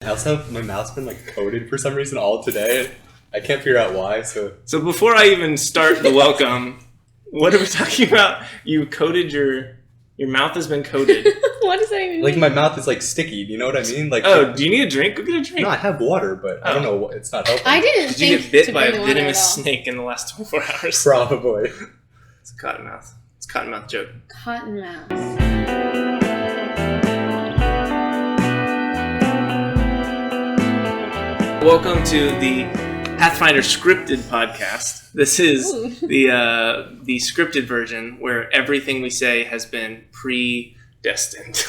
I also have my mouth's been like coated for some reason all today. I can't figure out why. So before I even start the welcome, what are we talking about? You coated your mouth has been coated. What does that even mean? like my mouth is like sticky. Do you know what I mean? Like, oh, do you need a drink? Go get a drink. No, I have water, but I don't know. It's not helping. I didn't Did think you get bit to by bring a water venomous at all. snake in the last 24 hours? Probably. It's a cottonmouth. It's a cottonmouth joke. Cottonmouth. Welcome to the Pathfinder Scripted podcast. This is the scripted version where everything we say has been predestined.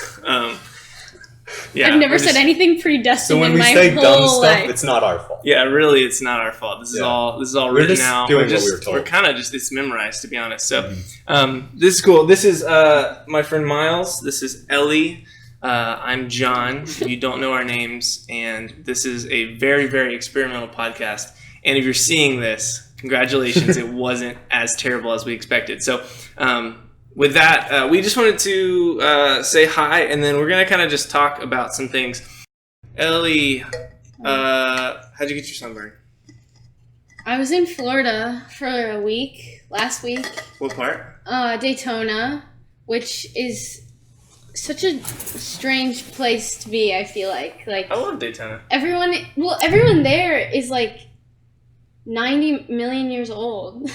Yeah, I've never said anything predestined So when in we my say whole dumb stuff, life. it's not our fault. Yeah, really, it's not our fault. This is all written just out. doing what we were told. We're kind of just, it's memorized, to be honest. So, this is cool. This is my friend Miles. This is Ellie. I'm John, if you don't know our names, and this is a very, very experimental podcast. And if you're seeing this, congratulations, it wasn't as terrible as we expected. So, with that, we just wanted to say hi, and then we're going to kind of just talk about some things. Ellie, how'd you get your sunburn? I was in Florida for a week, last week. What part? Daytona, which is such a strange place to be, I feel like. Like, I love Daytona. Everyone there is like 90 million years old.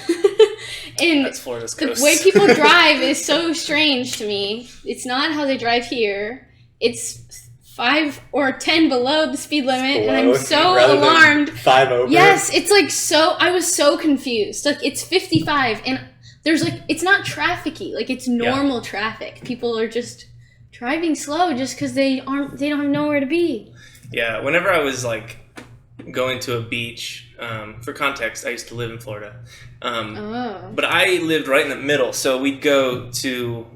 And That's Florida's coast. the way people drive is so strange to me. It's not how they drive here. It's 5 or 10 below the speed limit, and I'm so alarmed. 5 over. Yes, it's like so. I was so confused. Like, it's 55, and there's like, it's not trafficy. Like, it's normal traffic. People are just driving slow just because they don't have nowhere to be. Yeah, whenever I was like going to a beach, for context, I used to live in Florida. But I lived right in the middle, so we'd go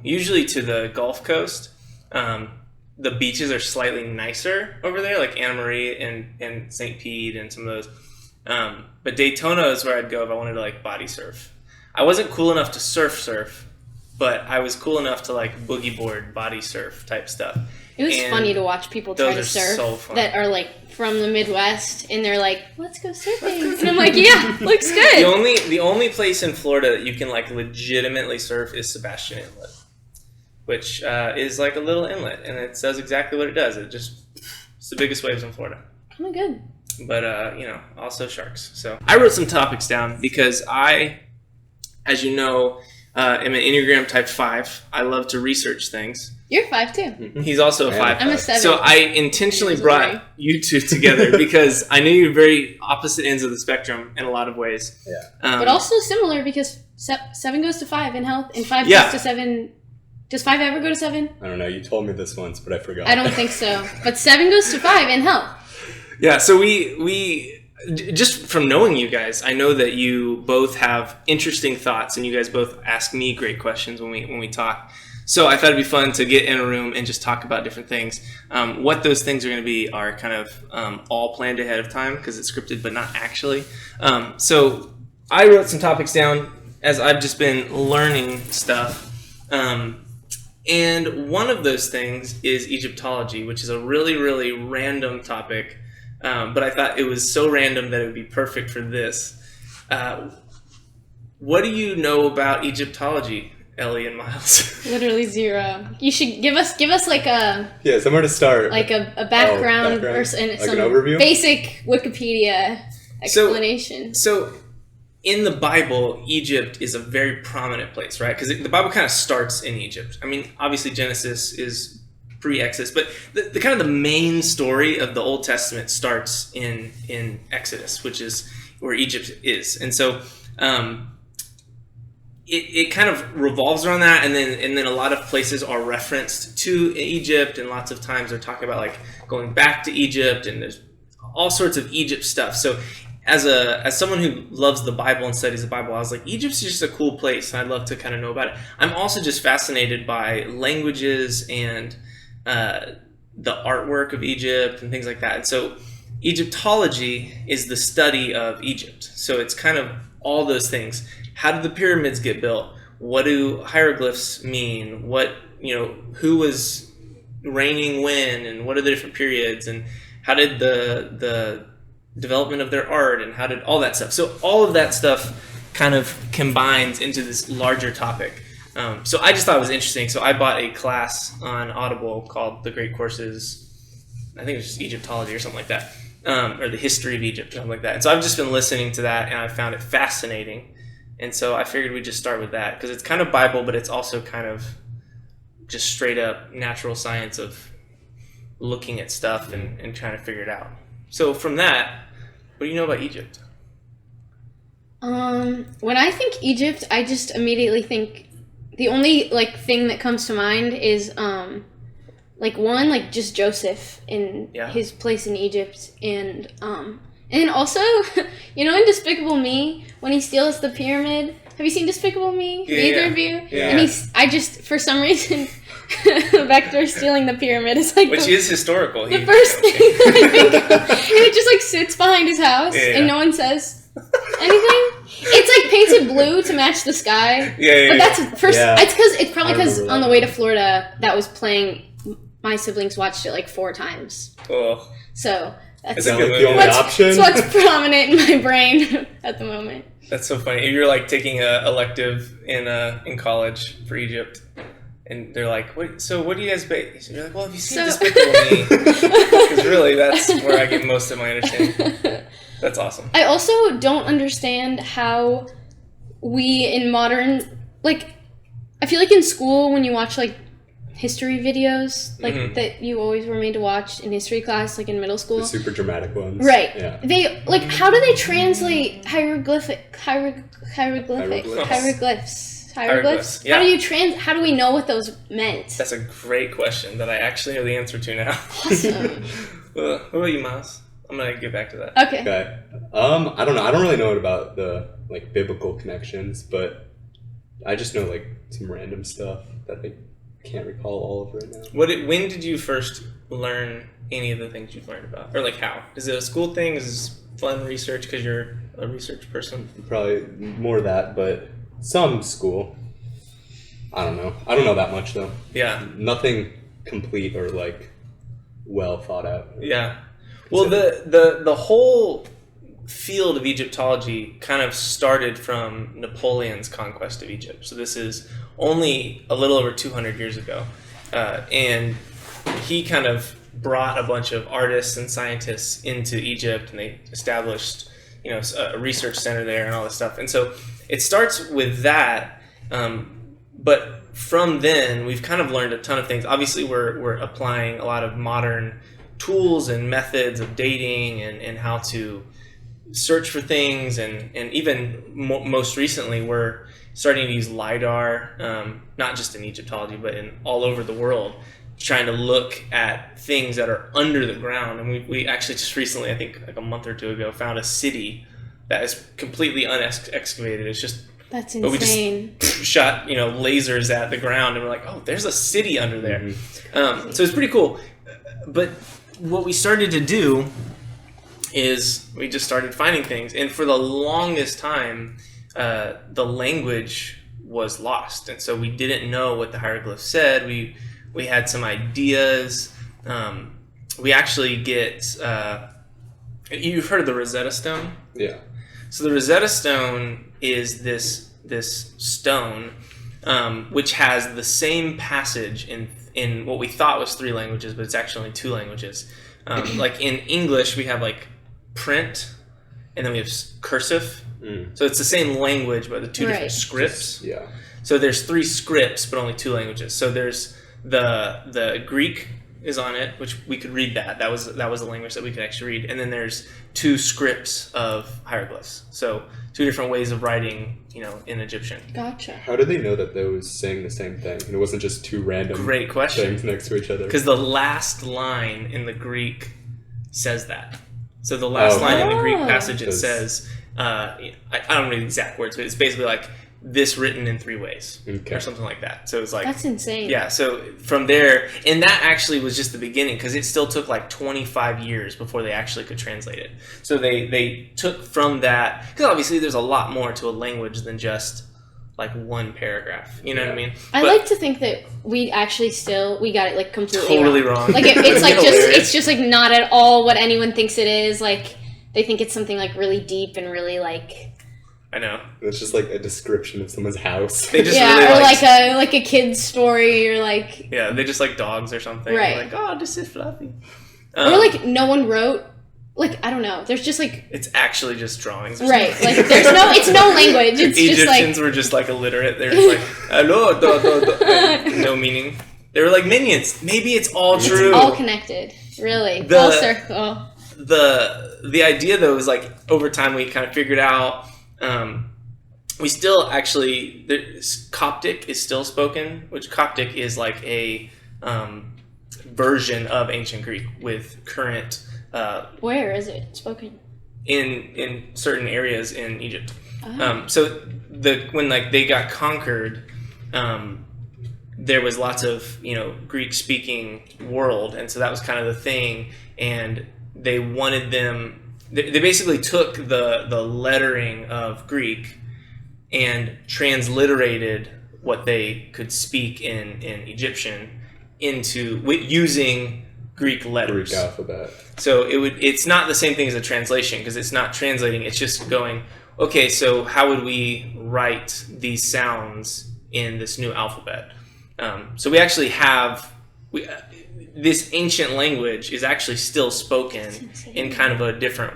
usually to the Gulf Coast. The beaches are slightly nicer over there, like Anna Marie and St. Pete and some of those. But Daytona is where I'd go if I wanted to like body surf. I wasn't cool enough to surf, but I was cool enough to like boogie board, body surf type stuff. It was funny to watch people try to surf that are like from the Midwest, and they're like, "Let's go surfing," and I'm like, "Yeah, looks good." The only place in Florida that you can like legitimately surf is Sebastian Inlet, which is like a little inlet, and it does exactly what it does. It's the biggest waves in Florida. Kind of good. But also sharks. So I wrote some topics down because I, as you know, am an Enneagram Type 5. I love to research things. You're 5 too. He's also a 5. I'm a 7. So I intentionally brought you two together because I knew you're very opposite ends of the spectrum in a lot of ways. Yeah. But also similar because 7 goes to 5 in health, and 5 goes to 7. Does 5 ever go to 7? I don't know. You told me this once, but I forgot. I don't think so. But 7 goes to 5 in health. Yeah. So we just from knowing you guys, I know that you both have interesting thoughts, and you guys both ask me great questions when we talk. So I thought it'd be fun to get in a room and just talk about different things. What those things are going to be are kind of all planned ahead of time because it's scripted, but not actually. So I wrote some topics down as I've just been learning stuff. And one of those things is Egyptology, which is a really, really random topic. But I thought it was so random that it would be perfect for this. What do you know about Egyptology, Ellie and Miles? Literally 0. You should give us like a somewhere to start. like a background or like some an overview? basic Wikipedia explanation. So in the Bible, Egypt is a very prominent place, right? Because the Bible kind of starts in Egypt. I mean, obviously Genesis is pre-Exodus, but the kind of the main story of the Old Testament starts in Exodus, which is where Egypt is, and so it kind of revolves around that, and then a lot of places are referenced to Egypt, and lots of times they're talking about like going back to Egypt, and there's all sorts of Egypt stuff. So as someone who loves the Bible and studies the Bible, I was like, Egypt's just a cool place, and I'd love to kind of know about it. I'm also just fascinated by languages and the artwork of Egypt and things like that. And so Egyptology is the study of Egypt. So it's kind of all those things. How did the pyramids get built? What do hieroglyphs mean? Who was reigning when, and what are the different periods? And how did the development of their art, and how did all that stuff. So all of that stuff kind of combines into this larger topic. So I just thought it was interesting. So I bought a class on Audible called The Great Courses. I think it was just Egyptology or something like that, or the history of Egypt or something like that. And so I've just been listening to that, and I found it fascinating. And so I figured we'd just start with that, because it's kind of Bible, but it's also kind of just straight up natural science of looking at stuff and trying to figure it out. So from that, what do you know about Egypt? When I think Egypt, I just immediately think the only like thing that comes to mind is like just Joseph in his place in Egypt, and then also in Despicable Me when he steals the pyramid. Have you seen Despicable Me? Either of you? Yeah. And I just for some reason Vector stealing the pyramid is like which is historical. The first thing that I think of. And it just like sits behind his house and no one says anything. It's like painted blue to match the sky. But that's first. It's probably because on the way to Florida that was playing. My siblings watched it like 4 times. Oh. So that's the only option. So what's prominent in my brain at the moment. That's so funny. If you're like taking a elective in college for Egypt, and they're like, "What? So what do you guys base?" You're like, "Well, have you seen Despicable Me?" Because really, that's where I get most of my understanding. That's awesome. I also don't understand how we in modern I feel like in school when you watch like history videos that you always were made to watch in history class, like in middle school. The super dramatic ones. Right. Yeah. They how do they translate hieroglyphs? Yeah. How do we know what those meant? That's a great question that I actually know the answer to now. Awesome. What about you, Miles? I'm gonna get back to that. Okay. I don't know. I don't really know about the like biblical connections, but I just know like some random stuff that I can't recall all of right now. When did you first learn any of the things you've learned about? Or like how? Is it a school thing? Is this fun research because you're a research person? Probably more that, but some school. I don't know. I don't know that much though. Yeah. Nothing complete or like well thought out. Yeah. Well, the whole field of Egyptology kind of started from Napoleon's conquest of Egypt. So this is only a little over 200 years ago. And he kind of brought a bunch of artists and scientists into Egypt, and they established, a research center there and all this stuff. And so it starts with that. But from then, we've kind of learned a ton of things. Obviously, we're applying a lot of modern tools and methods of dating and how to search for things, and even most recently we're starting to use LiDAR, not just in Egyptology but in all over the world, trying to look at things that are under the ground. And we actually just recently, I think like a month or two ago, found a city that is completely unexcavated. It's just that's insane. But we just shot lasers at the ground and we're like, oh, there's a city under there. Mm-hmm. So it's pretty cool. But what we started to do is we just started finding things, and for the longest time the language was lost, and so we didn't know what the hieroglyphs said. We had some ideas. We actually get you've heard of the Rosetta Stone? Yeah. So the Rosetta Stone is this stone which has the same passage in what we thought was 3 languages, but it's actually 2 languages. Like in English, we have like print, and then we have cursive. So it's the same language, but the 2 different scripts. Yeah. So there's 3 scripts, but only 2 languages. So there's the Greek is on it, which we could read that. That was the language that we could actually read. And then there's 2 scripts of hieroglyphs. So 2 different ways of writing, in Egyptian. Gotcha. How do they know that they was saying the same thing, and it wasn't just 2 random Great question. things next to each other? Because the last line in the Greek says that. So the last line in the Greek passage, it says, I don't know the exact words, but it's basically like this written in 3 ways or something like that. So it's like, that's insane. Yeah. So from there, and that actually was just the beginning, because it still took like 25 years before they actually could translate it. So they took from that, because obviously there's a lot more to a language than just like one paragraph. You know what I mean? I But like to think that we actually we got it like completely totally wrong. wrong. Like it's like Hilarious. it's just like not at all what anyone thinks it is. Like they think it's something like really deep and really like. I know. It's just like a description of someone's house. They just yeah, really or like a kid's story, or like they just like dogs or something. Right. Like, oh, this is fluffy. or like no one wrote. Like I don't know. There's just like it's actually just drawings. Or right. something. Like it's no language. It's just like Egyptians were just like illiterate. They're just like hello, no meaning. They were like minions. Maybe it's all true. it's all connected. Really, full circle. The idea though is like over time we kind of figured out. We still actually Coptic is still spoken, which Coptic is like a version of ancient Greek with current. Where is it spoken? In certain areas in Egypt. Oh. So when like they got conquered, there was lots of Greek speaking world, and so that was kind of the thing. And they wanted them. They basically took the lettering of Greek and transliterated what they could speak in Egyptian using Greek letters. Greek alphabet. So it's not the same thing as a translation because it's not translating. It's just going, okay, so how would we write these sounds in this new alphabet? So we actually have this ancient language is actually still spoken in kind of a different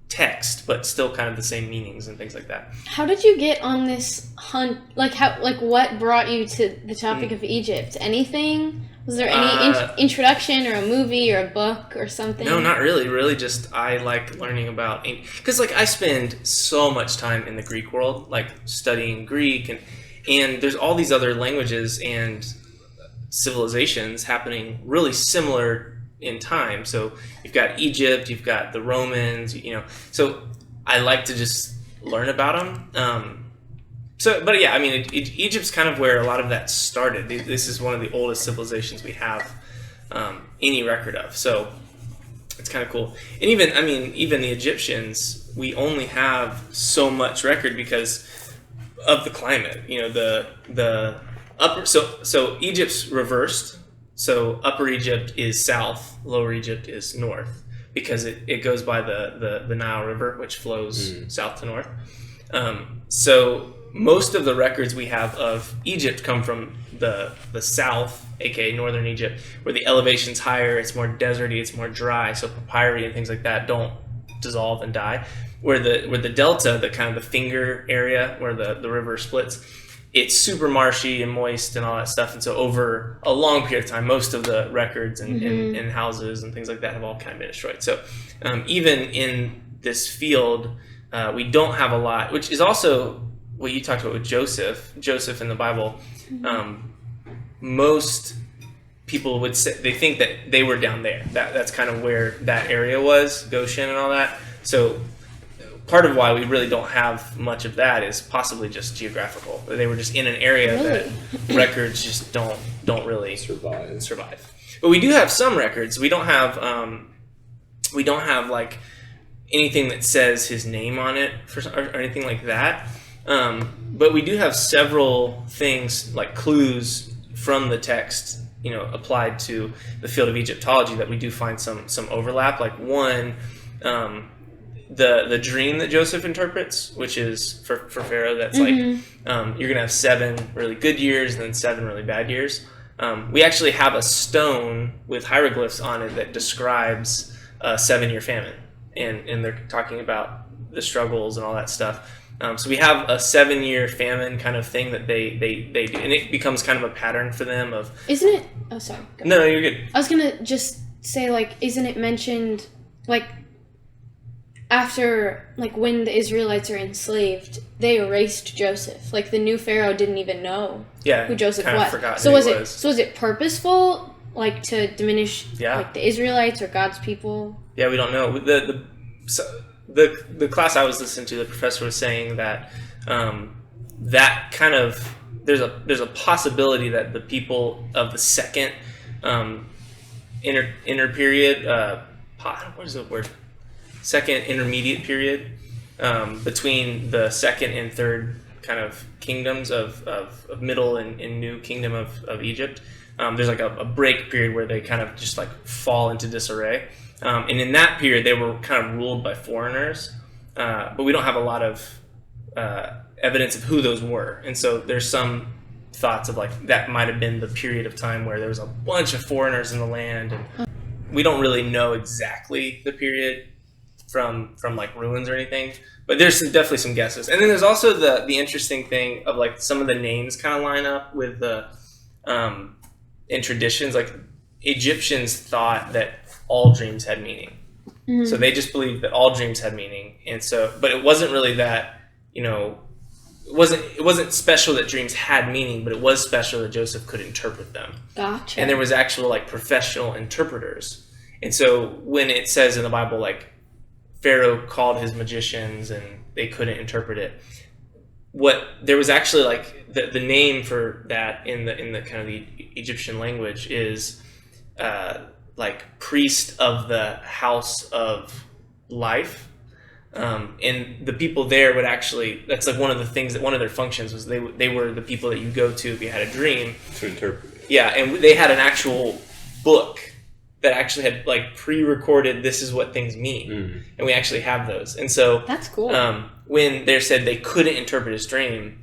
text, but still kind of the same meanings and things like that. How did you get on this hunt? Like what brought you to the topic of Egypt? Anything? Was there any introduction or a movie or a book or something? No, not really. Really, just I like learning about because like I spend so much time in the Greek world, like studying Greek, and there's all these other languages and civilizations happening really similar in time. So you've got Egypt, you've got the Romans, So I like to just learn about them. But yeah, I mean, Egypt's kind of where a lot of that started. This is one of the oldest civilizations we have any record of. So it's kind of cool. And even the Egyptians, we only have so much record because of the climate. The upper. So Egypt's reversed. So Upper Egypt is south, Lower Egypt is north, because it goes by the Nile River, which flows south to north. So most of the records we have of Egypt come from the south, aka northern Egypt, where the elevation's higher, it's more deserty, it's more dry, so papyri and things like that don't dissolve and die. Where the delta, the kind of the finger area where the river splits, it's super marshy and moist and all that stuff. And so over a long period of time, most of the records and houses and things like that have all kind of been destroyed. So even in this field, we don't have a lot, which is also what you talked about with Joseph in the Bible. Most people would say they think that they were down there. That's kind of where that area was, Goshen and all that. So part of why we really don't have much of that is possibly just geographical. They were just in an area that records just don't really survive. But we do have some records. We don't have like anything that says his name on it or anything like that. But we do have several things like clues from the text, applied to the field of Egyptology that we do find some overlap. Like one, the dream that Joseph interprets, which is for Pharaoh, that's like you're gonna have 7 really good years and then 7 really bad years. We actually have a stone with hieroglyphs on it that describes a 7-year famine, and they're talking about the struggles and all that stuff. So we have a 7-year famine kind of thing that they do, and it becomes kind of a pattern for them of. Isn't it? Oh, sorry. No, you're good. I was gonna just say, like, isn't it mentioned, like, after, like, when the Israelites are enslaved, they erased Joseph. Like, the new Pharaoh didn't even know who Joseph was. So was it purposeful, like, to diminish like the Israelites or God's people? Yeah, we don't know. The class I was listening to, the professor was saying that that kind of there's a possibility that the people of the second inner period, what is the word? Second intermediate period, between the second and third kind of kingdoms of middle and new kingdom of Egypt. There's like a break period where they kind of just like fall into disarray. And in that period, they were kind of ruled by foreigners, but we don't have a lot of evidence of who those were. And so there's some thoughts of like that might have been the period of time where there was a bunch of foreigners in the land, and we don't really know exactly the period from like ruins or anything, but there's definitely some guesses. And then there's also the interesting thing of like some of the names kind of line up with the in traditions. Like Egyptians thought that all dreams had meaning, so they just believed that all dreams had meaning. And so, but it wasn't really that, you know, it wasn't special that dreams had meaning, but it was special that Joseph could interpret them. Gotcha. And there was actual like professional interpreters. And so when it says in the Bible like Pharaoh called his magicians and they couldn't interpret it, there was actually like the name for that in the kind of the Egyptian language is like priest of the house of life. And the people there would actually, that's like one of the things that one of their functions was they were the people that you go to if you had a dream to interpret. Yeah, and they had an actual book that actually had like pre-recorded, this is what things mean, and we actually have those. And so that's cool. When they said they couldn't interpret his dream,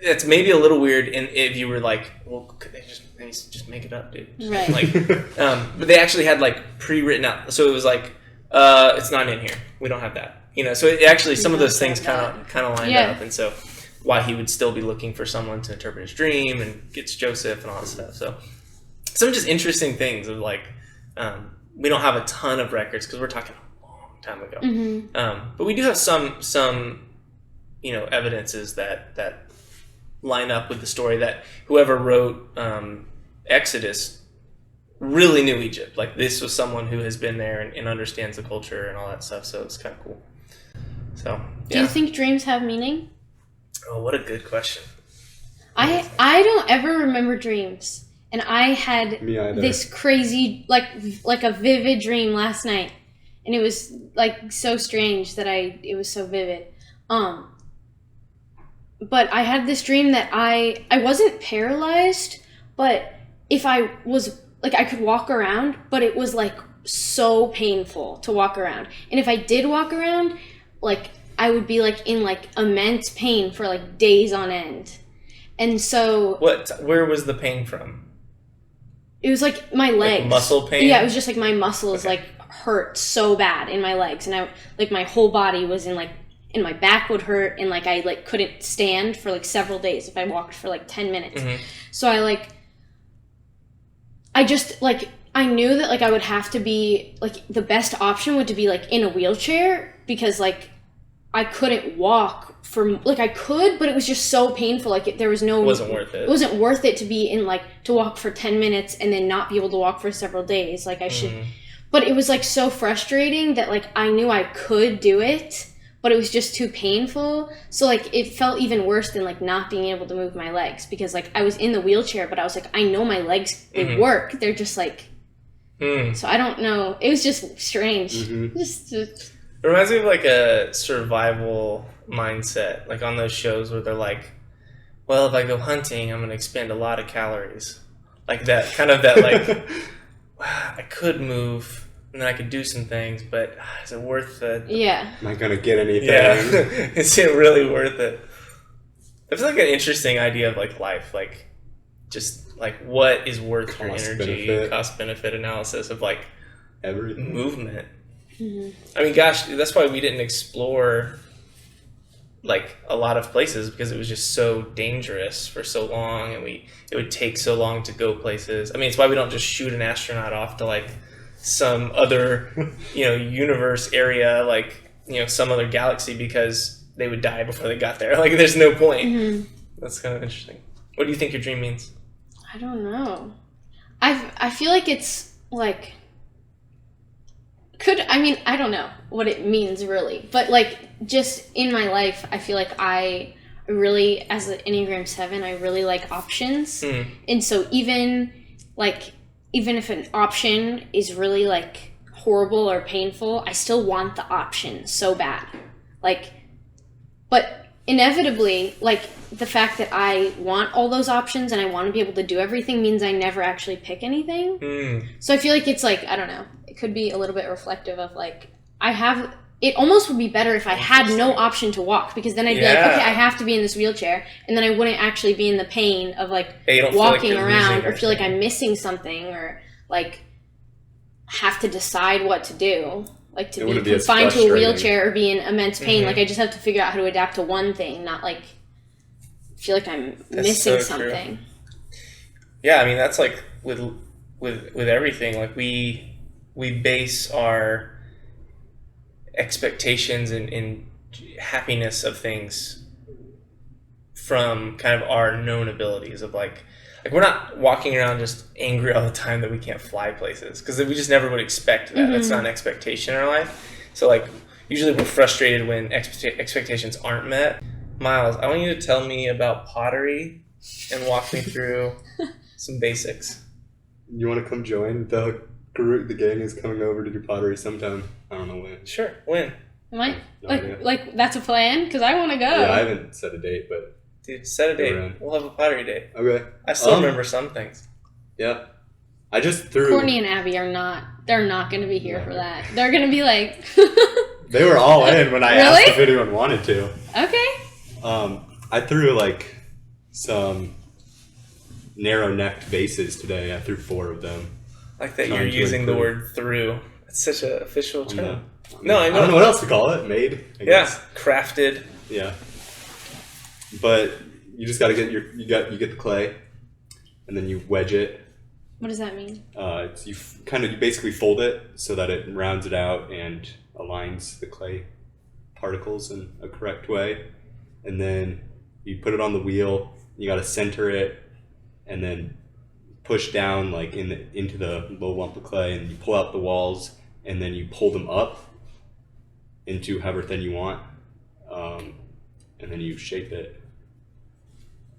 that's maybe a little weird. And if you were like, well, could they just make it up, dude? Right. Like, but they actually had like pre-written out, so it was like, it's not in here. We don't have that. You know, so it actually some of those things kind of lined up, and so why he would still be looking for someone to interpret his dream and gets Joseph and all that stuff. So some just interesting things of like, we don't have a ton of records because we're talking a long time ago, but we do have some you know evidences that line up with the story that whoever wrote Exodus really knew Egypt. Like this was someone who has been there and understands the culture and all that stuff. So it's kind of cool. So yeah. Do you think dreams have meaning? Oh, what a good question. I don't ever remember dreams, and I had this crazy like a vivid dream last night, and it was like so strange that it was so vivid. But I had this dream that I wasn't paralyzed, but if I was like I could walk around, but it was like so painful to walk around. And if I did walk around, like I would be like in like immense pain for like days on end. And so where was the pain from? It was like my legs. Like muscle pain? Yeah, it was just like my muscles like hurt so bad in my legs, and I like my whole body was in like, and my back would hurt, and like I like couldn't stand for like several days if I walked for like 10 minutes. So I knew that like I would have to be like the best option would to be like in a wheelchair, because like I couldn't walk for like I could, but it was just so painful. Like it wasn't worth it. It wasn't worth it to be in like to walk for 10 minutes and then not be able to walk for several days. Like I should, but it was like so frustrating that like I knew I could do it, but it was just too painful. So like it felt even worse than like not being able to move my legs, because like I was in the wheelchair, but I was like, I know my legs, they work. They're just like, so I don't know. It was just strange. It reminds me of like a survival mindset, like on those shows where they're like, well, if I go hunting, I'm going to expend a lot of calories. Like that, kind of that like, I could move and then I could do some things, but is it worth it? Yeah. Am I going to get anything? Yeah. Is it really worth it? It's like an interesting idea of like life, like just like what is worth your energy, cost benefit analysis of like everything, movement. I mean, gosh, that's why we didn't explore like a lot of places, because it was just so dangerous for so long, and it would take so long to go places. I mean, it's why we don't just shoot an astronaut off to like some other, universe area, like, some other galaxy, because they would die before they got there. Like, there's no point. That's kind of interesting. What do you think your dream means? I don't know. I feel like it's like I don't know what it means really, but like just in my life, I feel like I really, as an Enneagram 7, I really like options. And so even if an option is really like horrible or painful, I still want the option so bad. Like, but inevitably, like, the fact that I want all those options and I want to be able to do everything means I never actually pick anything. So I feel like it's like, I don't know, it could be a little bit reflective of like, it almost would be better if I had no option to walk, because then I'd be like, okay, I have to be in this wheelchair, and then I wouldn't actually be in the pain of like walking around or feel like I'm missing something or like have to decide what to do. Like to be confined to a wheelchair or be in immense pain. Like I just have to figure out how to adapt to one thing, not like feel like I'm missing something. True. Yeah, I mean that's like with everything. Like we base our expectations and happiness of things from kind of our known abilities of like we're not walking around just angry all the time that we can't fly places, because we just never would expect that. That's not an expectation in our life. So like usually we're frustrated when expectations aren't met. Miles, I want you to tell me about pottery and walk me through some basics. You want to come join the group? The gang is coming over to do pottery sometime. I don't know when. Sure, when? Am I like that's a plan? Because I want to go. Yeah, I haven't set a date, but dude, set a date. We'll have a pottery day. Okay. I still remember some things. Yeah, I just threw. Courtney and Abby are not. They're not going to be here for that. They're going to be like. They were all in when I asked if anyone wanted to. Okay. I threw like some narrow-necked vases today. I threw 4 of them. Like that you're using the word "through." It's such an official term. I don't know what else to call it. Made. I guess. Crafted. Yeah. But you just got to get you get the clay, and then you wedge it. What does that mean? You basically fold it so that it rounds it out and aligns the clay particles in a correct way, and then you put it on the wheel. You got to center it, and then push down like into the low lump of clay, and you pull out the walls, and then you pull them up into however thin you want, and then you shape it.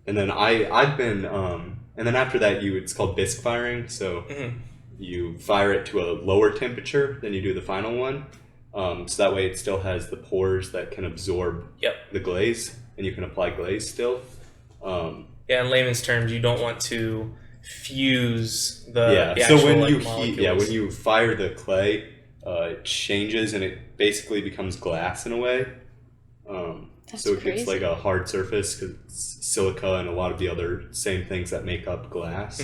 And then I've been and then after that it's called bisque firing. So you fire it to a lower temperature than you do the final one, so that way it still has the pores that can absorb the glaze, and you can apply glaze still. In layman's terms, you don't want to fuse the so actual, when you molecules. when you fire the clay, it changes and it basically becomes glass in a way. So it gets like a hard surface because it's silica and a lot of the other same things that make up glass.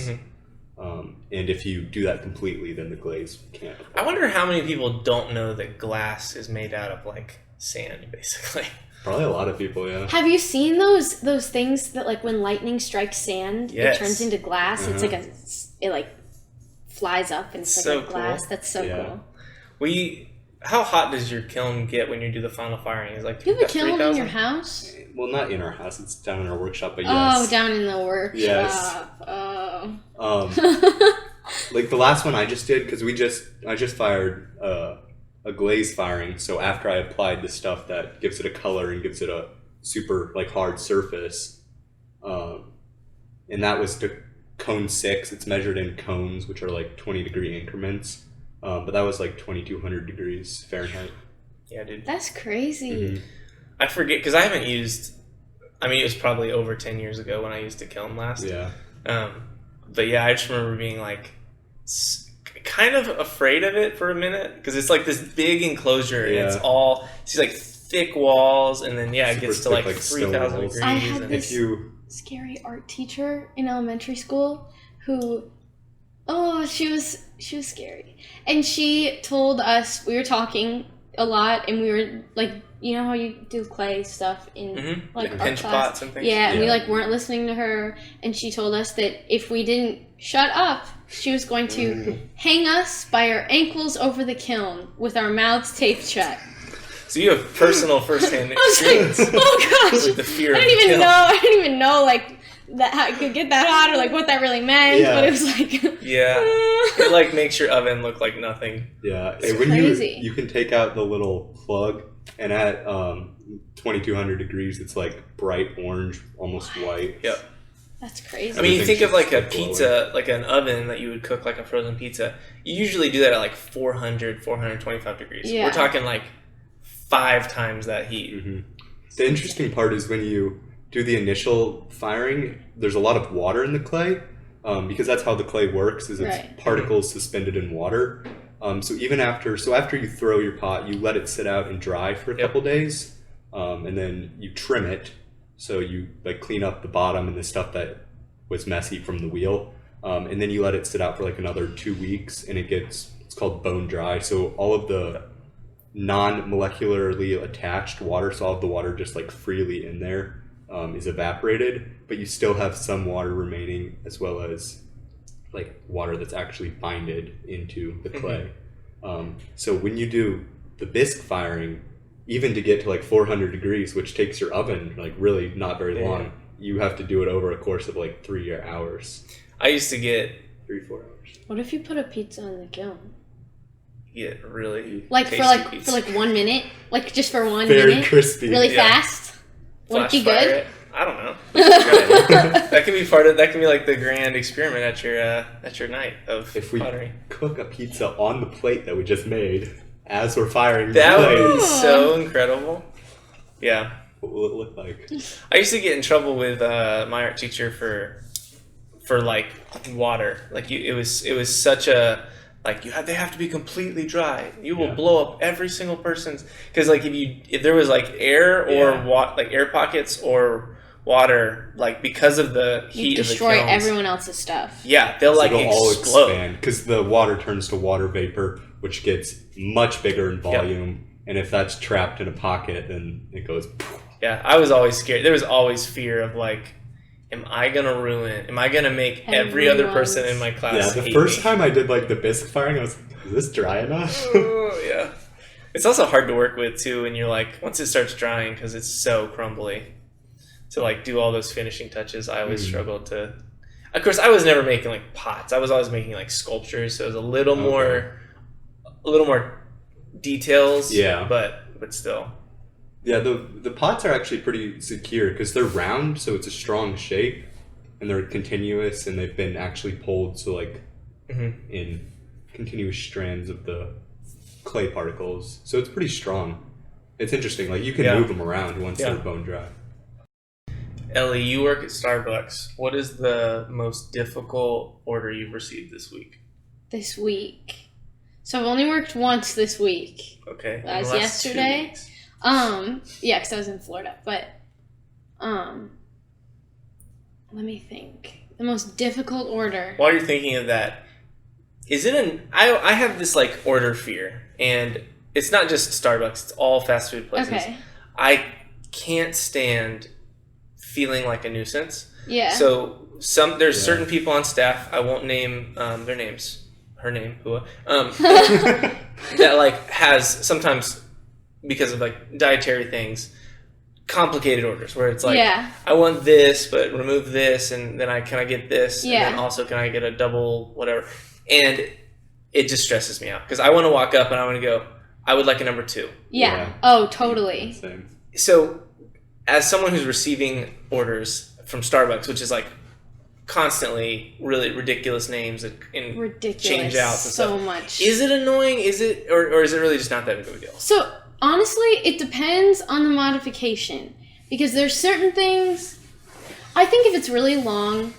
And if you do that completely, then the glaze can't apply. I wonder how many people don't know that glass is made out of like sand, basically. Probably a lot of people, yeah. Have you seen those things that like when lightning strikes sand, it turns into glass? It's like it like flies up and it's like glass. Cool. That's so cool. How hot does your kiln get when you do the final firing? Is like you have a kiln in your house? Well, not in our house. It's down in our workshop, but yes. Oh, down in the workshop. Yes. Oh. Like the last one I just did, because I just fired a glaze firing. So after I applied the stuff that gives it a color and gives it a super like hard surface, and that was to cone 6. It's measured in cones, which are like 20-degree increments. But that was like 2,200 degrees Fahrenheit. Yeah, dude. That's crazy. I forget, because I haven't used... I mean, it was probably over 10 years ago when I used a kiln last. Yeah. But yeah, I just remember being like kind of afraid of it for a minute, because it's like this big enclosure and it's all... It's like thick walls, and then it gets to like 3,000 degrees. I had this scary art teacher in elementary school who... Oh, she was scary. And she told us, we were talking a lot, and we were like, you know how you do clay stuff in like art pinch class? pots and things. Yeah, and we like weren't listening to her, and she told us that if we didn't shut up, she was going to hang us by our ankles over the kiln with our mouths taped shut. So you have personal firsthand experience. I was like, oh gosh, with the fear I didn't even know like that how it could get that hot or like what that really meant, but it was like it like makes your oven look like nothing. Yeah, it's when crazy. You can take out the little plug, and at 2,200 degrees, it's like bright orange, almost white. Yep. That's crazy. I mean, you think of like a pizza, like an oven that you would cook like a frozen pizza. You usually do that at like 400, 425 degrees. Yeah. We're talking like 5 times that heat. Mm-hmm. The interesting part is when you do the initial firing, there's a lot of water in the clay, because that's how the clay works, is it's particles suspended in water. So after you throw your pot, you let it sit out and dry for a couple days, and then you trim it. So you like clean up the bottom and the stuff that was messy from the wheel, and then you let it sit out for like another 2 weeks, and it's called bone dry. So all of the non-molecularly attached water, so all of the water just like freely in there, is evaporated, but you still have some water remaining, as well as like water that's actually binded into the clay. So when you do the bisque firing, even to get to like 400 degrees, which takes your oven like really not very long, you have to do it over a course of like 3 hours. I used to get 3-4 hours. What if you put a pizza in the kiln? Get really like tasty for 1 minute, like just for 1 very minute, crispy, really fast. Would it be good? It? I don't know. That can be part of. That can be like the grand experiment at your night of if we pottery. Cook a pizza on the plate that we just made as we're firing. That the would be blades. so incredible. Yeah. What will it look like? I used to get in trouble with my art teacher for like water. Like it was such a like they have to be completely dry. You will blow up every single person's, because like if there was like air or like air pockets or water, like because of the heat of the destroy kilns, everyone else's stuff. Yeah, they'll like explode because the water turns to water vapor, which gets much bigger in volume. And if that's trapped in a pocket, then it goes. Yeah, I was always scared. There was always fear of like, am I gonna make every other person in my class? Yeah, the first time I did like the bisque firing, I was like, is this dry enough? Oh, yeah. It's also hard to work with too, when you're like, once it starts drying, because it's so crumbly, to like do all those finishing touches. I always struggled to. Of course, I was never making like pots. I was always making like sculptures, so it was a little more details. Yeah, but still. Yeah, the pots are actually pretty secure because they're round, so it's a strong shape, and they're continuous, and they've been actually pulled, so like in continuous strands of the clay particles. So it's pretty strong. It's interesting. Like you can move them around once they're bone dry. Ellie, you work at Starbucks. What is the most difficult order you've received this week? This week. So I've only worked once this week. Okay. That was yesterday. Yeah, because I was in Florida. But let me think. The most difficult order. While you're thinking of that, is it I have this like order fear, and it's not just Starbucks, it's all fast food places. Okay. I can't stand feeling like a nuisance. Yeah. So there's certain people on staff, I won't name their names, her name, Hua, that like has sometimes, because of like dietary things, complicated orders where it's like, I want this, but remove this, and then can I get this, and then also can I get a double whatever, and it just stresses me out because I want to walk up and I want to go, I would like a number 2. Yeah. Oh, totally. Same. So, as someone who's receiving orders from Starbucks, which is like constantly really ridiculous names and change outs and so stuff, much. Is it annoying? Is it, or is it really just not that big of a deal? So honestly, it depends on the modification, because there's certain things. I think if it's really long,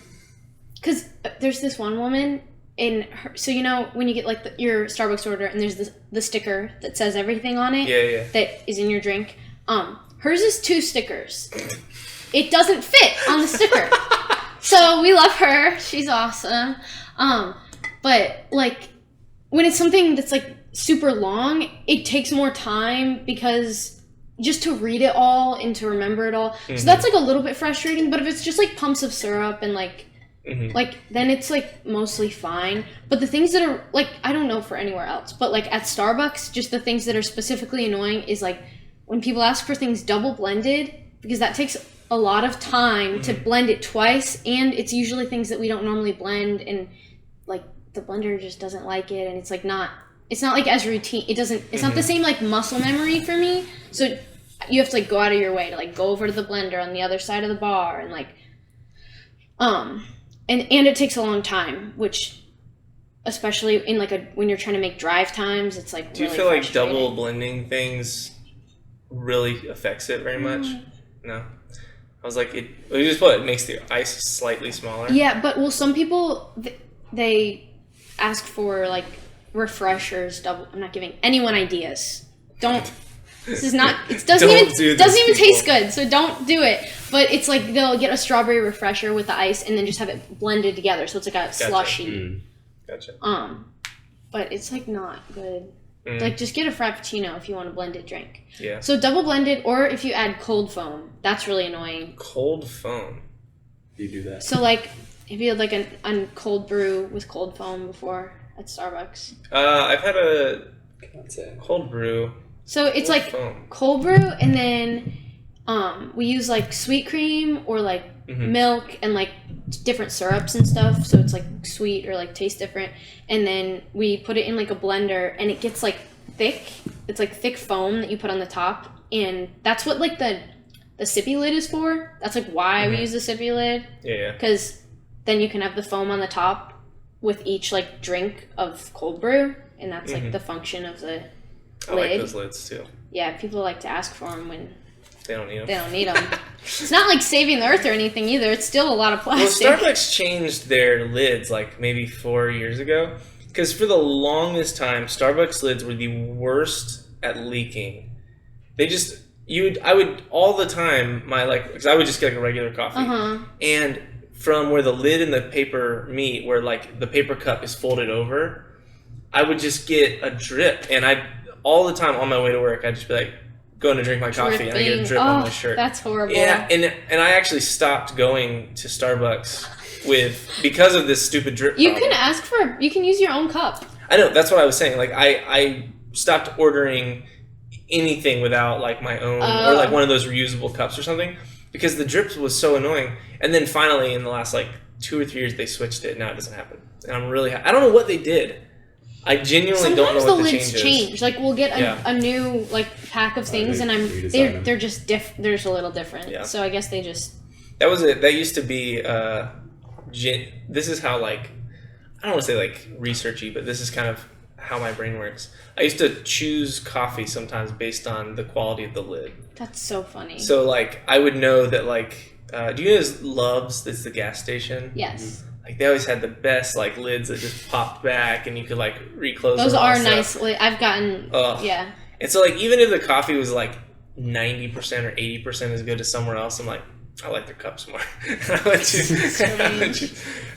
because there's this one woman in her, so you know when you get like your Starbucks order and there's the sticker that says everything on it, that is in your drink. Hers is 2 stickers. It doesn't fit on the sticker. So we love her. She's awesome. But like when it's something that's like super long, it takes more time because just to read it all and to remember it all. So that's like a little bit frustrating. But if it's just like pumps of syrup and like then it's like mostly fine. But the things that are like, I don't know for anywhere else, but like at Starbucks, just the things that are specifically annoying is like when people ask for things double blended, because that takes a lot of time to blend it twice, and it's usually things that we don't normally blend, and like the blender just doesn't like it, and it's like it's not like as routine. It doesn't, it's not the same like muscle memory for me. So you have to like go out of your way to like go over to the blender on the other side of the bar, and like and it takes a long time, which especially in like when you're trying to make drive times, it's like do you really feel like frustrating. double blending things really affects it very much. No. I was like, it makes the ice slightly smaller. Yeah, but some people, they ask for like refreshers, I'm not giving anyone ideas. This is not, it doesn't even taste good, so don't do it. But it's like they'll get a strawberry refresher with the ice and then just have it blended together, so it's like a slushy. Gotcha. But it's like not good. Like just get a frappuccino if you want a blended drink. Yeah. So double blended, or if you add cold foam, that's really annoying. Cold foam. You do that. So like, have you had like a cold brew with cold foam before at Starbucks? I've had a Concept. cold brew. So it's like foam. cold brew, and then we use like sweet cream or like milk and like different syrups and stuff. So it's like sweet or like tastes different. And then we put it in like a blender, and it gets like thick. It's like thick foam that you put on the top, and that's what like the sippy lid is for. That's like why we use the sippy lid. Yeah. Because then you can have the foam on the top with each like drink of cold brew, and that's like the function of the I lid. like those lids too. Yeah, people like to ask for them when they don't need them. They don't need them. It's not like saving the earth or anything either. It's still a lot of plastic. Well, Starbucks changed their lids like maybe 4 years ago, because for the longest time, Starbucks lids were the worst at leaking. They just I would all the time because I would just get like a regular coffee, and from where the lid and the paper meet, where like the paper cup is folded over, I would just get a drip, and all the time on my way to work, I'd just be like going to drink my coffee and I get a drip on my shirt. That's horrible. Yeah, and I actually stopped going to Starbucks because of this stupid drip problem. You can use your own cup. I know, that's what I was saying. Like I stopped ordering anything without like my own or like one of those reusable cups or something, because the drips was so annoying. And then finally in the last like 2 or 3 years they switched it. Now it doesn't happen. And I'm really I don't know what they did. I genuinely don't know what the change is. Sometimes the lids change. Like we'll get a new like pack of things, and they're just they're just a little different. Yeah. So I guess they just. That was it. That used to be. This is how like I don't want to say like researchy, but this is kind of how my brain works. I used to choose coffee sometimes based on the quality of the lid. That's so funny. So like I would know that like do you know Love's? That's the gas station. Yes. Like they always had the best like lids that just popped back and you could like reclose them. Those are nice. I've gotten yeah. And so like even if the coffee was like 90% or 80% as good as somewhere else, I'm like, I like their cups more.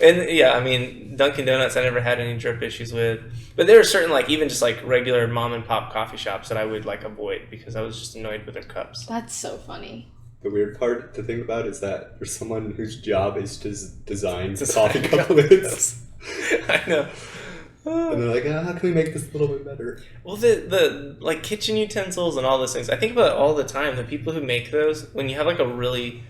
And yeah, I mean Dunkin' Donuts I never had any drip issues with. But there are certain like even just like regular mom and pop coffee shops that I would like avoid because I was just annoyed with their cups. That's so funny. The weird part to think about is that for someone whose job is to design coffee cup lids, I know. And they're like, how can we make this a little bit better? Well, the like kitchen utensils and all those things, I think about it all the time. The people who make those, when you have like a really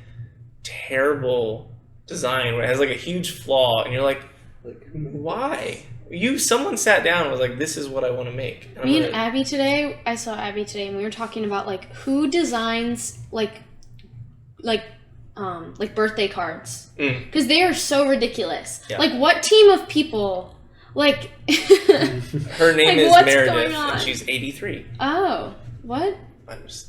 terrible design where it has like a huge flaw, and you're like why? Someone sat down and was like, this is what I want to make. And Me and Abby today, I saw Abby today, and we were talking about like who designs like birthday cards, because they are so ridiculous. Yeah. Like what team of people like her name is Meredith and she's 83. Oh, what?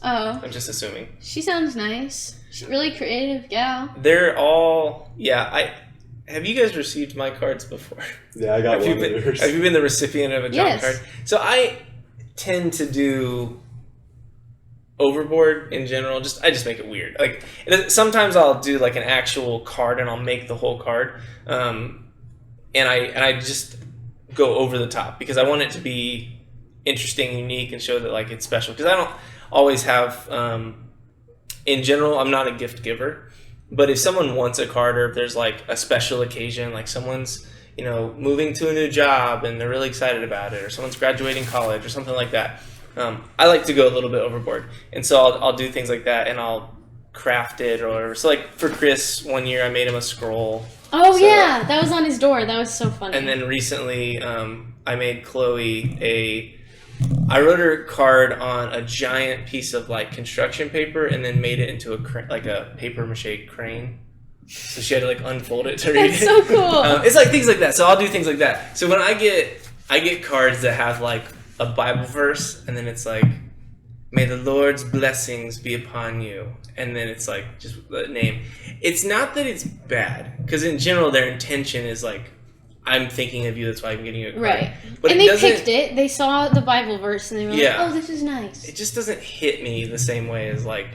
I'm just assuming. She sounds nice. She's a really creative gal. They're all have you guys received my cards before? Yeah, I got one. Have you been the recipient of a John card? So I tend to do overboard in general. I just make it weird. Like sometimes I'll do like an actual card and I'll make the whole card, and I just go over the top because I want it to be interesting and unique and show that like it's special. Because I don't always have. In general, I'm not a gift giver, but if someone wants a card or if there's like a special occasion, like someone's moving to a new job and they're really excited about it, or someone's graduating college or something like that. I like to go a little bit overboard, and so I'll do things like that, and I'll craft it or whatever. So like for Chris, one year I made him a scroll. Oh yeah, that was on his door. That was so funny. And then recently, I made Chloe I wrote her card on a giant piece of like construction paper, and then made it into a paper mache crane. So she had to like unfold it to read That's it. So cool. It's like things like that. So I'll do things like that. So when I get cards that have like a Bible verse, and then it's like may the Lord's blessings be upon you. And then it's like just the name. It's not that it's bad, because in general their intention is like, I'm thinking of you, that's why I'm getting you a card. Right. But and it they picked it. They saw the Bible verse and they were Yeah. like, oh, this is nice. It just doesn't hit me the same way as like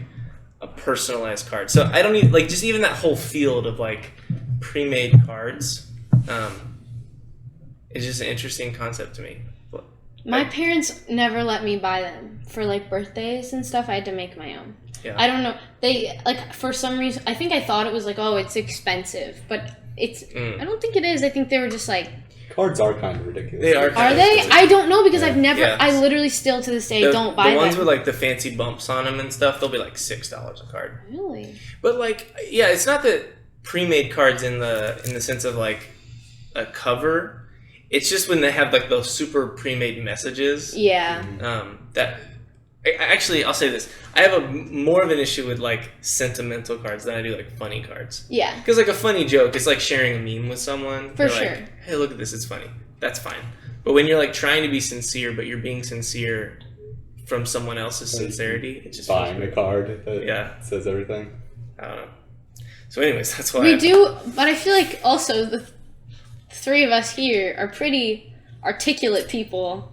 a personalized card. So I don't even like just even that whole field of like pre-made cards. It's just an interesting concept to me. My parents never let me buy them for like birthdays and stuff. I had to make my own. Yeah. I don't know. They like for some reason. I think I thought it was like, oh, it's expensive, but it's. I don't think it is. I think they were just like. Cards are kind of ridiculous. They are. Are they? I don't know because I've never. Yeah. I literally still to this day don't buy them. The ones with like the fancy bumps on them and stuff, they'll be like $6 a card. Really? But like, yeah, it's not that pre-made cards in the sense of like a cover. It's just when they have like those super pre-made messages. Yeah. That actually, I'll say this: I have more of an issue with like sentimental cards than I do like funny cards. Yeah. Because like a funny joke, it's like sharing a meme with someone. For You're sure. Like, hey, look at this; it's funny. That's fine. But when you're like trying to be sincere, but you're being sincere from someone else's sincerity, it just buying a card that says everything. I don't know. So, anyways, that's why We do, but I feel like also the three of us here are pretty articulate people,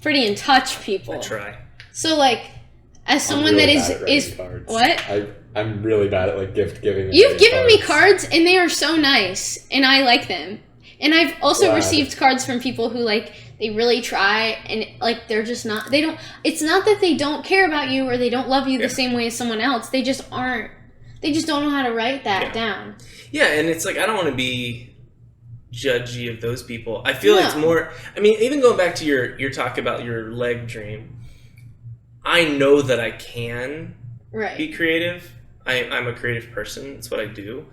pretty in touch people. I try. So like, as someone really that is cards. what? I'm really bad at like gift giving. and You've getting given me cards and they are so nice and I like them. And I've also Glad. received cards from people who like they really try and like they're just not they don't it's not that they don't care about you or they don't love you the same way as someone else. They just don't know how to write that down. Yeah, and it's like I don't want to be judgy of those people. I feel it's more I mean, even going back to your talk about your leg dream, I know that I can be creative. I'm a creative person. It's what I do.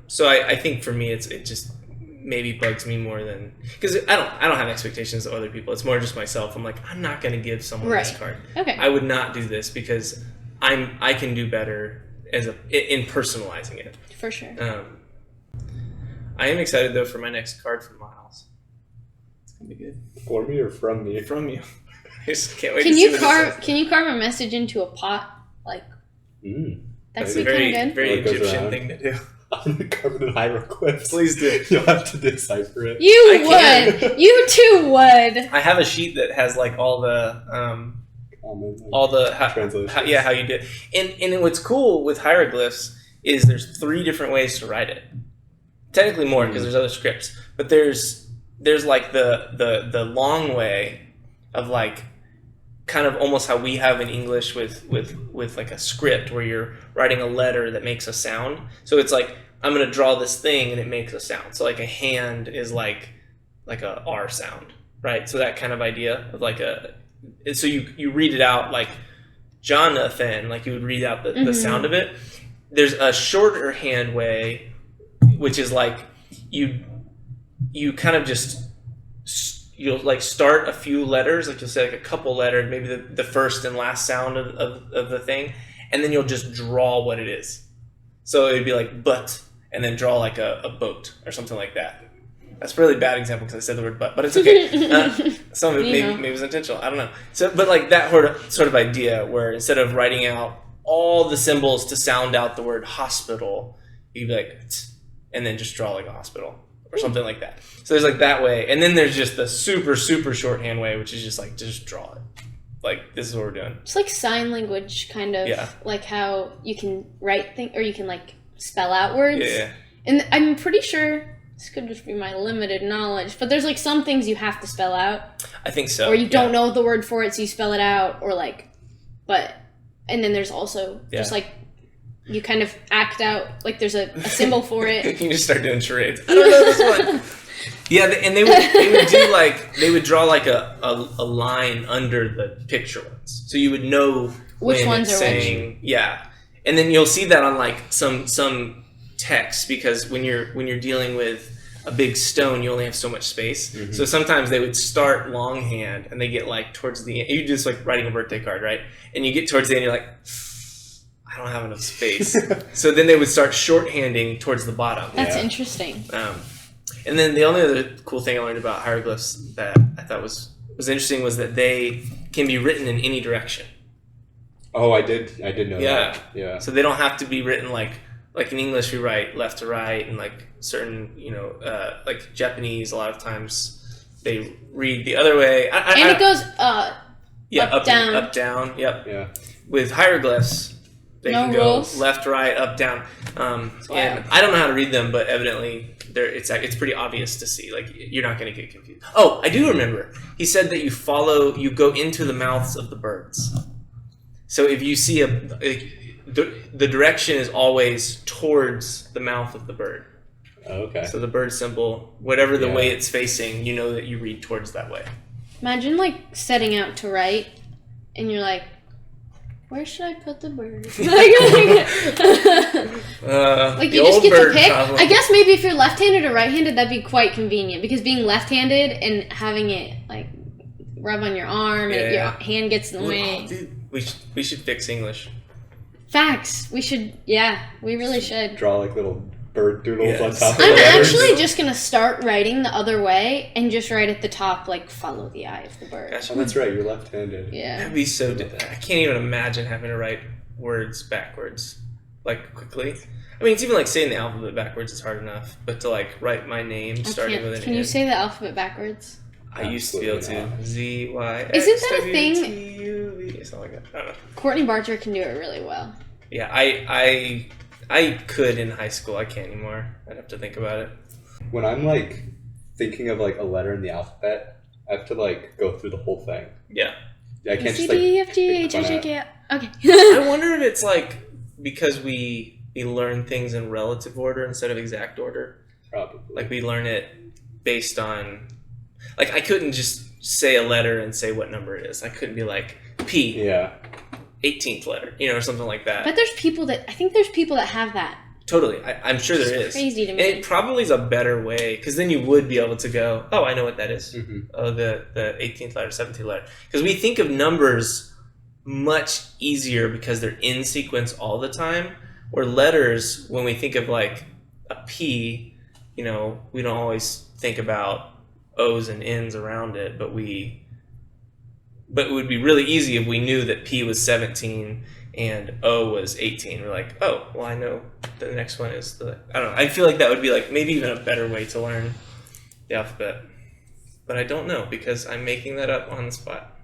So I think for me, it just maybe bugs me more than because I don't have expectations of other people. It's more just myself. I'm like I'm not going to give someone this card. Okay. I would not do this because I can do better in personalizing it. For sure. I am excited though for my next card from Miles. It's gonna be good. For me or from me? From you. I just can't wait. Can to you see what carve? it says. Can you carve a message into a pot? Like that's It's a kind very of good. very What goes Egyptian around? thing to do. I'm gonna cover it in hieroglyphs. Please do. You'll have to decipher it. You I would. You too would. I have a sheet that has like all the Translations. how you do it. And what's cool with hieroglyphs is there's 3 different ways to write it. Technically more because there's other scripts, but there's like the long way of like kind of almost how we have in English with like a script where you're writing a letter that makes a sound. So it's like I'm gonna draw this thing and it makes a sound. So like a hand is like a R sound, right? So that kind of idea of like so you read it out like Jonathan, like you would read out the sound of it. There's a shorter hand way, which is like you kind of just you'll like start a few letters, like you'll say like a couple letters, maybe the first and last sound of the thing, and then you'll just draw what it is. So it'd be like but, and then draw like a boat or something like that. That's a really bad example because I said the word but it's okay. Some of it maybe was intentional. I don't know. So, but like that sort of idea where instead of writing out all the symbols to sound out the word hospital, you'd be like, tsk, and then just draw like a hospital or something like that. So there's like that way, and then there's just the super super shorthand way, which is just like just draw it. Like this is what we're doing. It's like sign language, kind of like how you can write things or you can like spell out words. Yeah. And I'm pretty sure this could just be my limited knowledge, but there's like some things you have to spell out. I think so. Or you don't know the word for it, so you spell it out, or like, and then there's also just like you kind of act out like there's a symbol for it. You can just start doing charades. I don't know this one. Yeah, and they would do like they would draw like a line under the picture ones, so you would know which when ones it's are saying which. Yeah, and then you'll see that on like some text because when you're dealing with a big stone, you only have so much space. Mm-hmm. So sometimes they would start longhand and they get like towards the end. You just like writing a birthday card, right? And you get towards the end, you're like, I don't have enough space. So then they would start shorthanding towards the bottom. That's interesting. And then the only other cool thing I learned about hieroglyphs that I thought was interesting was that they can be written in any direction. Oh, I did know Yeah. that. Yeah. So they don't have to be written like in English we write left to right, and like certain, like Japanese, a lot of times they read the other way. It goes up down. Yep. Yeah. With hieroglyphs, they No can rules. go left, right, up, down. And I don't know how to read them, but evidently it's pretty obvious to see. Like, you're not going to get confused. Oh, I do remember. He said that you go into the mouths of the birds. So if you see the direction is always towards the mouth of the bird. Okay. So the bird symbol, whatever the way it's facing, you know that you read towards that way. Imagine like setting out to write, and you're like, where should I put the bird? Like you just get to pick. Problem. I guess maybe if you're left-handed or right-handed, that'd be quite convenient, because being left-handed and having it like rub on your arm and your hand gets in the way. Dude, we should fix English. Facts. We should. Yeah, we really should. Draw like little bird doodles on top of I'm the letters. actually just gonna start writing the other way and just write at the top like follow the eye of the bird. Gosh, Oh, that's right. You're left-handed. Yeah. that'd be so. I can't even imagine having to write words backwards, like quickly. I mean, it's even like saying the alphabet backwards is hard enough, but to like write my name starting with an Can you N. say the alphabet backwards? I used to be able Absolutely to. not. Z Y. Isn't that a thing? T-U-V, something like that. I don't know. Courtney Barger can do it really well. Yeah, I could in high school. I can't anymore. I'd have to think about it. When I'm like thinking of like a letter in the alphabet, I have to like go through the whole thing. Yeah. I can't C just D E like F G pick H one I J out. K L. Okay. I wonder if it's like because we learn things in relative order instead of exact order. Probably. Like we learn it based on, like I couldn't just say a letter and say what number it is. I couldn't be like P, Yeah. 18th letter, or something like that. But there's people that have that. Totally, I'm sure there is. Crazy to And me. it probably is a better way, because then you would be able to go, oh, I know what that is. Mm-hmm. Oh, the 18th letter, 17th letter. Because we think of numbers much easier because they're in sequence all the time. Where letters, when we think of like a P, we don't always think about O's and N's around it, but it would be really easy if we knew that P was 17 and O was 18. We're like, oh, well, I know the next one is I don't know. I feel like that would be like maybe even a better way to learn the alphabet. But I don't know, because I'm making that up on the spot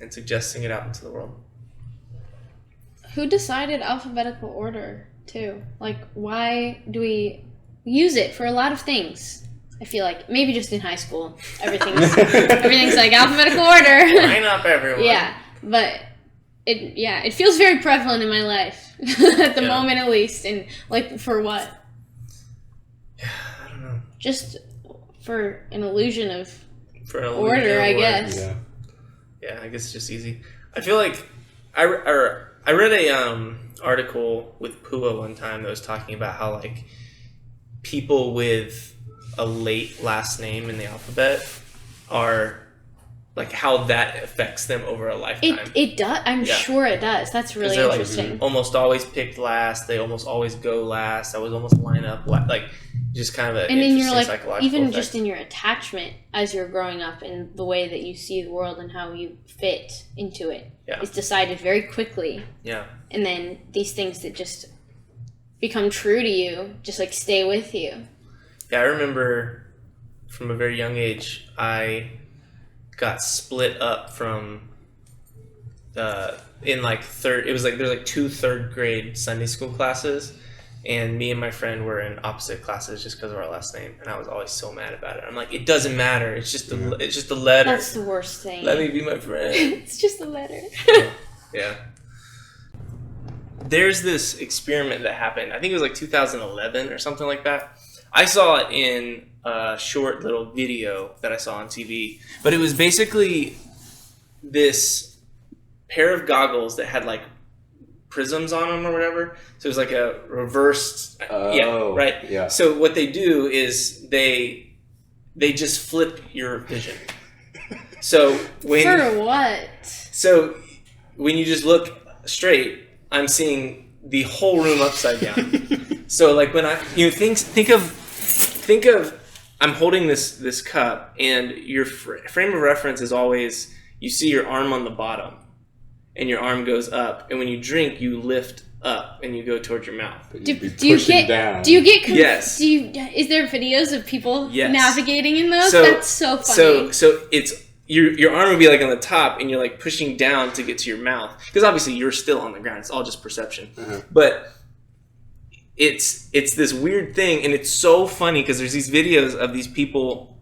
and suggesting it out into the world. Who decided alphabetical order too? Like, why do we use it for a lot of things? I feel like maybe just in high school, everything's like alphabetical order. Line up, everyone. Yeah, but it feels very prevalent in my life at the moment, at least. And like, for what? I don't know. Just for an illusion of For an order, illusion of I order. guess. Yeah. Yeah, I guess it's just easy. I feel like I read a article with Pua one time that was talking about how like people with a late last name in the alphabet are like how that affects them over a lifetime. It does. I'm sure it does. That's really they're, interesting. like, almost always picked last. They almost always go last. I was almost line up like just kind of an And in your interesting like, psychological even effect. just in your attachment as you're growing up, and the way that you see the world and how you fit into it is decided very quickly. Yeah. And then these things that just become true to you just like stay with you. Yeah, I remember from a very young age, I got split up from in like third. It was like there's like 2 third grade Sunday school classes, and me and my friend were in opposite classes just because of our last name, and I was always so mad about it. I'm like, it doesn't matter. It's just a letter. That's the worst thing. Let me be my friend. It's just a letter. Yeah. There's this experiment that happened. I think it was like 2011 or something like that. I saw it in a short little video that I saw on TV. But it was basically this pair of goggles that had like prisms on them or whatever. So it was like a reversed... Yeah. So what they do is they just flip your vision. So when... For what? So when you just look straight, I'm seeing the whole room upside down. So like when I think of I'm holding this cup, and your frame of reference is always you see your arm on the bottom, and your arm goes up, and when you drink, you lift up and you go towards your mouth. Do you get down. Yes. Is there videos of people Yes. navigating in those? That's so funny. So it's your arm would be like on the top, and you're like pushing down to get to your mouth, because obviously you're still on the ground. It's all just perception, but it's this weird thing, and it's so funny because there's these videos of these people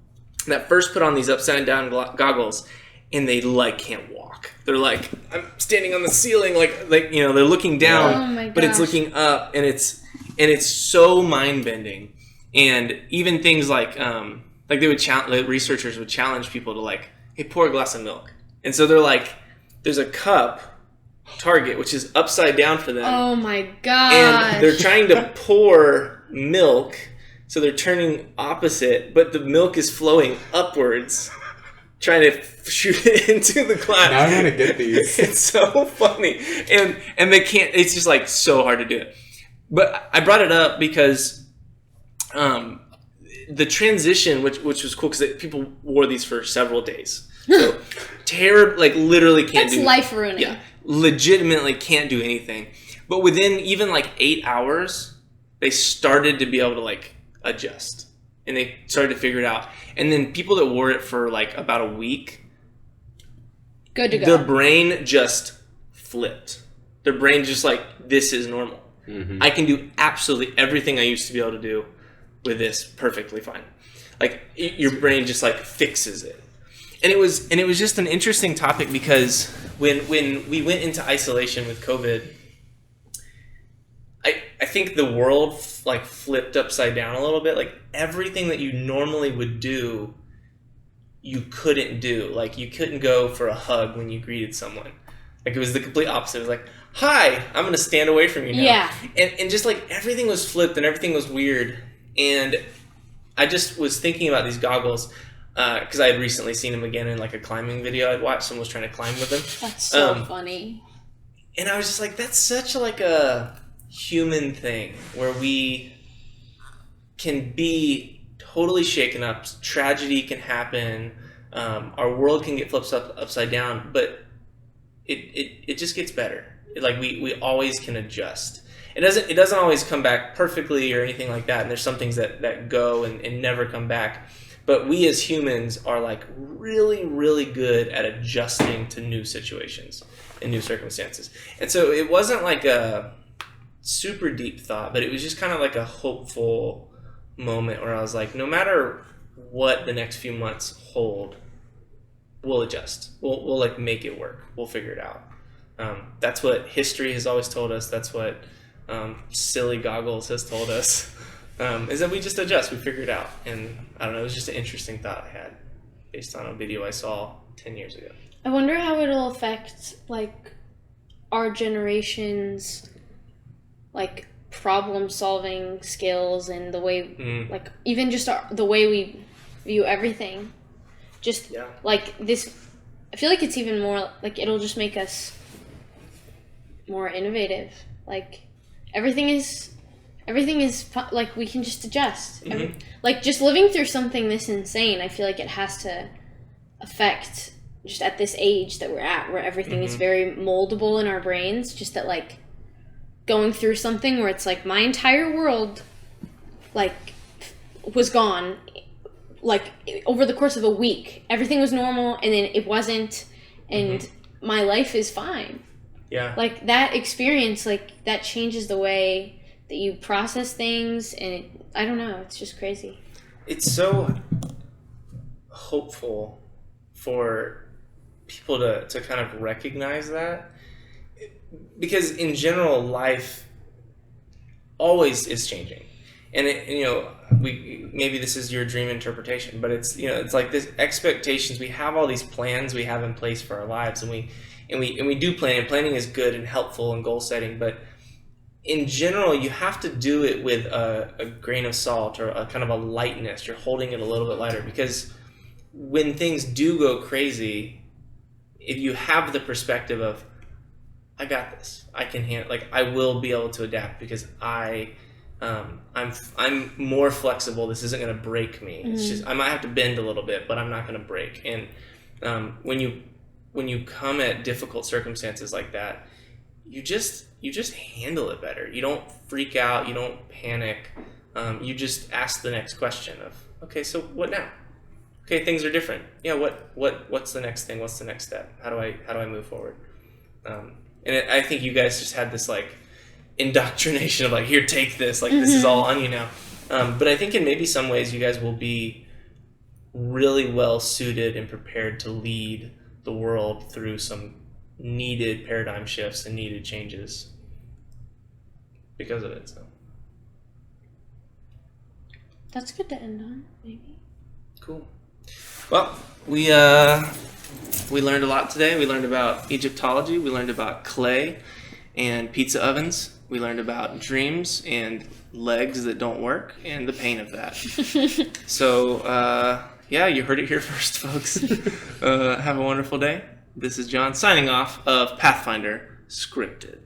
that first put on these upside down goggles, and they like can't walk. They're like, I'm standing on the ceiling, like you know, they're looking down, Oh my but it's gosh. looking up, and it's so mind bending. And even things like they would the researchers would challenge people to like, hey, pour a glass of milk, and so they're like, there's a cup target which is upside down for them. Oh my gosh. And they're trying to pour milk, so they're turning opposite, but the milk is flowing upwards, trying to shoot it into the glass. Now I want to get these. It's so funny, and they can't. It's just like so hard to do it. But I brought it up because the transition, which was cool, because people wore these for several days. So like literally can't That's do life ruining. Yeah, legitimately can't do anything. But within even like 8 hours, they started to be able to like adjust, and they started to figure it out. And then people that wore it for like about a week, Good to go. their brain just flipped. Their brain just like, this is normal. I can do absolutely everything I used to be able to do with this perfectly fine. Like your brain just like fixes it. And it was just an interesting topic, because when we went into isolation with COVID, I think the world like flipped upside down a little bit. Like everything that you normally would do, you couldn't do. Like you couldn't go for a hug when you greeted someone. Like it was the complete opposite. It was like, hi, I'm going to stand away from you now. Yeah. And just like everything was flipped and everything was weird. And I just was thinking about these goggles, because I had recently seen them again in like a climbing video I'd watched. Someone was trying to climb with them. That's so funny. And I was just like, that's such like a human thing, where we can be totally shaken up. Tragedy can happen. Our world can get flipped upside down, but it just gets better. Like we always can adjust. It doesn't always come back perfectly or anything like that. And there's some things that go and never come back. But we as humans are like really, really good at adjusting to new situations and new circumstances. And so it wasn't like a super deep thought, but it was just kind of like a hopeful moment where I was like, no matter what the next few months hold, we'll adjust. We'll like make it work. We'll figure it out. That's what history has always told us. That's what silly goggles has told us. Is that we just adjust, we figure it out. And I don't know, it was just an interesting thought I had based on a video I saw 10 years ago. I wonder how it'll affect like our generation's like problem solving skills and the way like even just the way we view everything. Just like this, I feel like it's even more like it'll just make us more innovative. Like everything is like we can just adjust. Like just living through something this insane, I feel like it has to affect just at this age that we're at, where everything is very moldable in our brains. Just that like going through something where it's like my entire world like was gone, like over the course of a week. Everything was normal, and then it wasn't, and my life is fine. Yeah. Like that experience, like that changes the way that you process things, and I don't know, it's just crazy. It's so hopeful for people to kind of recognize that, because in general life always is changing, and maybe this is your dream interpretation, but it's it's like this expectations. We have all these plans we have in place for our lives, and we do plan, and planning is good and helpful and goal setting, but in general, you have to do it with a grain of salt, or a kind of a lightness. You're holding it a little bit lighter, because when things do go crazy, if you have the perspective of, I got this, I can handle, like I will be able to adapt, because I'm more flexible. This isn't going to break me. It's just I might have to bend a little bit, but I'm not going to break. And when you when you come at difficult circumstances like that, you just handle it better. You don't freak out. You don't panic. You just ask the next question of, okay, so what now? Okay, things are different. Yeah, what's the next thing? What's the next step? How do I move forward? I think you guys just had this like indoctrination of like, here, take this. Like, this is all on you now. But I think in maybe some ways you guys will be really well suited and prepared to lead the world through some needed paradigm shifts and needed changes because of it. So that's good to end on, maybe. Cool. Well, we learned a lot today. We learned about Egyptology. We learned about clay and pizza ovens. We learned about dreams and legs that don't work and the pain of that. So, yeah, you heard it here first, folks. Have a wonderful day. This is John signing off of Pathfinder Scripted.